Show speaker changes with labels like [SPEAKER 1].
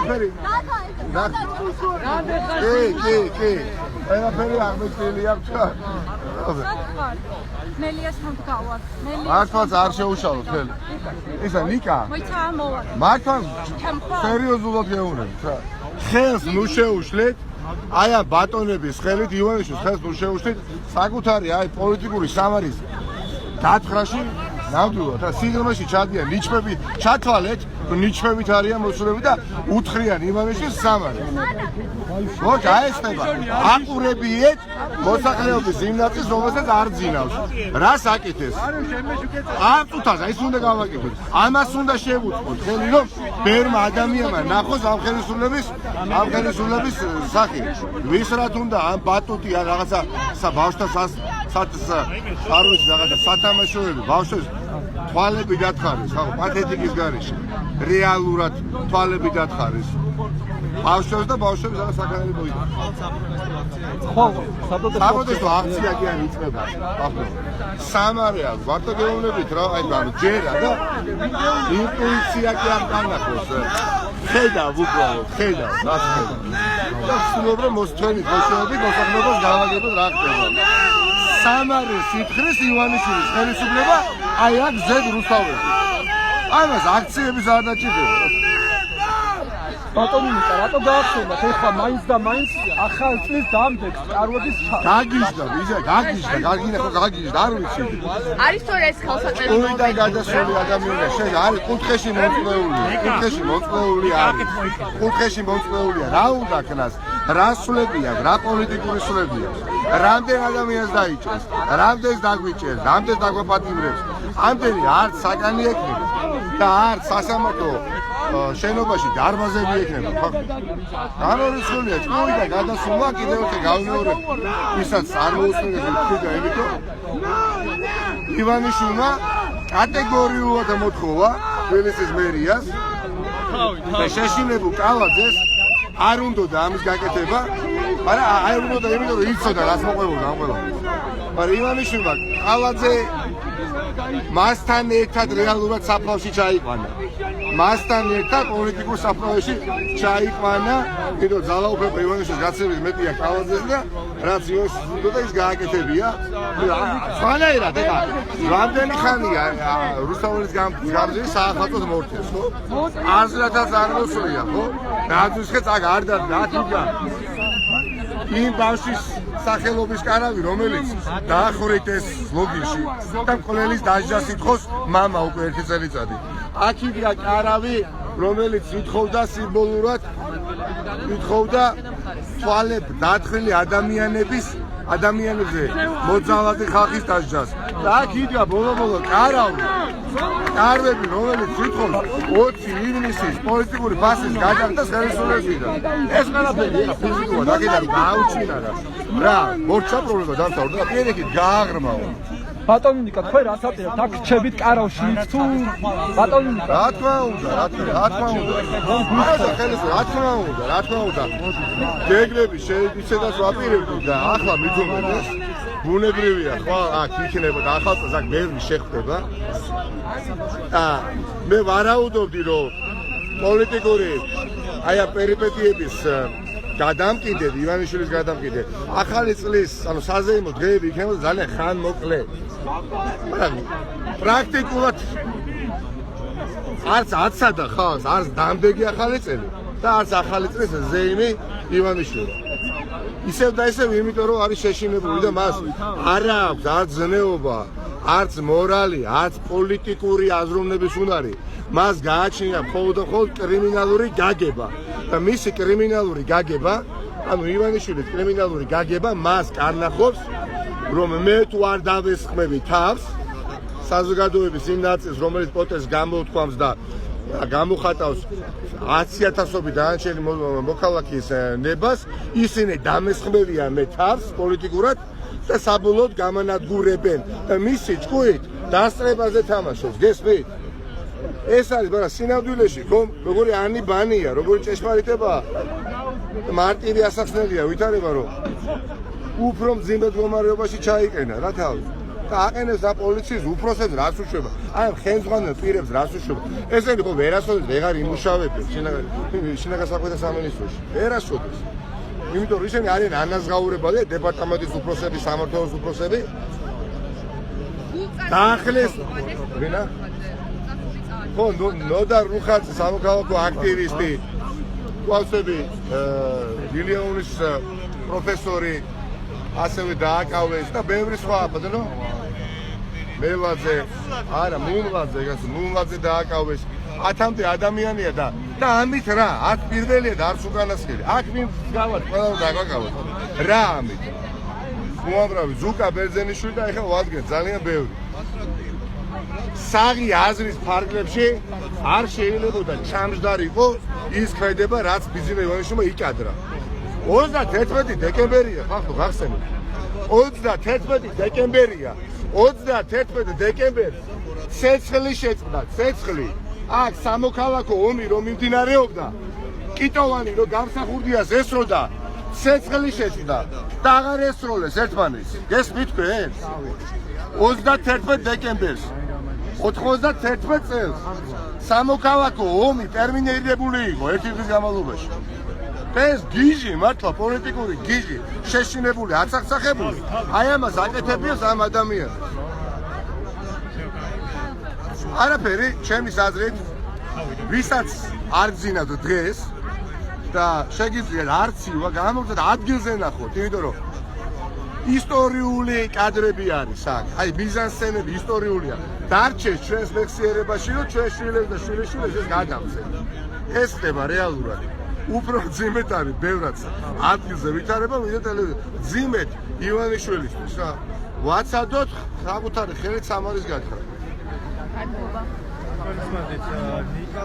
[SPEAKER 1] ყველაფერი კი ყველაფერი აღმოჩენილი აქვს
[SPEAKER 2] მელიას თავგავარ
[SPEAKER 1] მართლაც არ შეუშალოთ ხელი ისა ნიკა
[SPEAKER 2] მოიცა მოვა
[SPEAKER 1] მართლაც სერიოზულად გეუბნებით რა ხელს ნუ შეუშლეთ აი ამ ბატონების ხელით ივანიშვილის ხელს ნუ შეუშლეთ საკუთარი აი პოლიტიკური სამარის დათხრაში ნამდვილად რა სიღრმეში ჩადიან ნიჩბები ჩათვალეთ ნიჩბებით არიან მოსულები და უთხრიან ივანიშვილს სამარი მოკლედ აესწრება აყურებიეთ მოსახლეობის იმ ნაწილს რომელსაც არ ძინავს რას აკეთეს აწუთას ის უნდა გავაკეთოთ ამას უნდა შევუწყოთ ხელი რომ ბერმა ადამიანმა ნახოს ამ ხელისუფლების სახე ვის რა თუნდა ამ ბატუტი ან რაღაცა ბავშვთა არ ვიცი რაღაცა სათამაშოები ბავშვებს თვალები დათხარეს ხო პათეტიკის გარეშე რეალურად თვალები დათხარეს ბავშვებს და ბავშვებს რა საკანელი მოიდა ხო საბოდესო აქცია კი არ იწყება ახლა სამარე აქვს მარტო გეუბნებით რა აი ანუ ჯერა და ინტუიცია კი არ განახოს ხედავ უბრალოდ ხედავ რას ხედავ და ვცდილობ რომ მოსთვენით მოსწრებით მოსახლეობას გავაგებოთ რა ხდება სამარე სითხრის ივანიშვილის ხელისუფლება აი აქ ზედ რუსთაველში ამას აქციების არ დაჭირდება
[SPEAKER 3] ბატონო ნიკა რატო გაახსენათ ეხლა მაინც და მაინც ახალ წლის დამდეგს წარმოების
[SPEAKER 1] გაგიჟდა ვიზა გაგიჟდა არ ვიცი
[SPEAKER 2] არის თორე ეს ხელსაწერი
[SPEAKER 1] უნდა გადასული ადამიანები შეიძლება არის კუთხეში მოწყეულია რა უნდა ქნას რა სულები აქვს რა პოლიტიკური სულები აქვს რამდენ ადამიანს დაიჭერს რამდენს დაგვიჭერს რამდენს დაგვაპატიმრებს ამდენი არც საკანი ექნება და არც სასამართლო შენობაში დარბაზები ექნება ხო განორიცხულია ჭუი და გადასულა კიდევ ერთი გავიმეორებ ვისაც არ მოусმინეს ვთქვი და ემიტო ივანიშვილმა კატეგორიულად მოთხოვა თბილისის მერიას და შეშინებულ კალაძეს არ უნდა ამის გაკეთება მაგრამ არ უნდა იმიტომ რომ იცოდა რაც მოყვებოდა ამ ყველაფერს მაგრამ ივანიშვილმა კალაძე მასთან ერთად რეალურად საფლავში ჩაიყვანა მასთან ერთად პოლიტიკურ საფლავში ჩაიყვანა იმიტომ ძალაუფლება ივანიშვილის გაცემის მეტია კალაძეს და რაც ივანიშვილს უნდა ის გააკეთებია სხვანაირად ეხლა რამდენი ხანია რუსთაველის გამზირი საახალწლოდ მორჩეს ხო აზრათაც არ მოსვლია ხო რადგან ხე წაგ არ დადგა იმ ბავშვის სახელობის კარავი რომელიც დაახურეთ ეს ლოგინში და ყველის დაჟას ითხოვს მამა უკვე ერთი წელიწადი აქ იგია კარავი რომელიც ითხოვდა სიმბოლურად ითხოვდა თვალებ დათხრილი ადამიანებზე მოძალადი ხალხის დაჟას და აქ იგია ბოლო კარვები რომელიც ითხოვს 20 ივნისის პოლიტიკური ფასის გადახდას ხელისუფლებიდან ეს ყველაფერი ფიზიკურად აქედან გაუჩინა რა მორჩა პრობლემა დამთავრდა და პირიქით გააღრმავა
[SPEAKER 3] ბატონო ნიკა თქვენ რა საწირებთ აქ რჩებით კარავში თუ ბატონო ნიკა
[SPEAKER 1] რა თქმა უნდა გეგლები შეიცედას ვაპირებდი და ახლა მithumedes ბუნებრივია ხო აქ იქნება და ახალწელს აქ ბევრი შეხვდება და მე ვარაუდობდი რომ პოლიტიკური აი ამ პერიპეტიების გადამკიდე ივანიშვილის გადამკიდე ახალი წლის ანუ საზეიმო დღეები იქნება ძალიან ხანმოკლე მაგრამ პრაქტიკულად არც 10-სა და ხალხს არც დამდეგი ახალი წელი და არც ახალი წლის ზეიმი ივანიშვილი ისევ და ისევ იმიტომ რომ არის შეშინებული და მას არ აქვს არც ზნეობა არც მორალი არც პოლიტიკური აზროვნების უნარი მას გააჩნია მხოლოდ კრიმინალური გაგება და მისი კრიმინალური გაგება ანუ ივანიშვილის კრიმინალური გაგება მას კარნახობს რომ მე თუ არ დავესხმები თავს საზოგადოების იმ ნაწილს რომელიც პროტესტს გამოთქვამს და გამოხატავს 100,000-ობით დანარჩენი მოქალაქის ნებას ისინი დამესხმებიან მე თავს პოლიტიკურად და საბოლოოდ გამანადგურებენ და მისი ჭკუით დასწრებაზე თამაშობს გესმით ეს არის მაგრამ სინამდვილეში ხო როგორი ანი ბანია როგორი ჭეშმარიტებაა მარტივი ასახსნელია ვითარება რომ უფრო მძიმე მდგომარეობაში ჩაიყენა რა თავი და აყენებს ამ პოლიციის უფროსებს რას უშვება. აი ხელმძღვანელ პირებს რას უშვება. ესენი ხო ვერასოდეს ვეღარ იმუშავებენ შინაგან საქმეთა სამინისტროში. ვერასოდეს. იმიტომ რომ ისინი არიან ანაზღაურებადი დეპარტამენტის უფროსები, სამმართველოს უფროსები. დაახლეს ვინა? ხო, ნოდარ რუხაძე სამოქალაქო აქტივისტი, ყავსები მილიონის პროფესორი ასევე დააკავეს და ბევრი სხვა ბატონო მელაძე არა მუმლაძე ეგაც მუმლაძე დააკავეს 10-მდე ადამიანია და ამით რა აქ პირველია და არც უკანასკნელი აქ მიმსგავად ყველა დააკავეს რა ამით უამრავი ზუკა ბერძენიშვილი და ეხლა ვადგენ ძალიან ბევრი საღი აზრის ფარგლებში არ შეიძლებოდა ჩამჯდარი იყო ის ხედება რაც ბიზნეს ივანიშვილმა იკადრა 31 დეკემბერია ხახო გახსენეთ 31 დეკემბერია 31 დეკემბერს ცეცხლი შეწყდა ცეცხლი აქ სამოქალაქო ომი რომ მიმდინარეობდა კიტოვანი რომ გამსახურდიას ესროდა ცეცხლი შეწყდა და აღარ ესროლეს ერთმანეთს გესმით თქვენ 31 დეკემბერს 91 წელს სამოქალაქო ომი ტერმინირებული იყო ერთი დღის განმავლობაში ეს გიჟი მართლა პოლიტიკური გიჟი შეშინებული აცახცახებული აი ამას აკეთებიას ამ ადამიანს არაფერი ჩემის აზრით ვისაც არ გძინავთ დღეს და შეგიძლიათ არცივა გამოგცეთ ადგილზე ნახოთ იმიტომ რომ ისტორიული კადრები არის აქ აი მიზანსცენები ისტორიულია დარჩეს ჩვენს მეხსიერებაში რომ ჩვენ შვილებს და შვილიშვილებს ეს გადავწევთ ეს ხდება რეალურად უფრო ძიმეთ არის ბევრად ადგილზე ვითარება ვიდრე ტელევიზორზე ძიმეთ ივანიშვილისთვის რა ვაცადოთ საკუთარი ხელით სამარის გათხრა
[SPEAKER 2] აი ბობა
[SPEAKER 3] ნიკა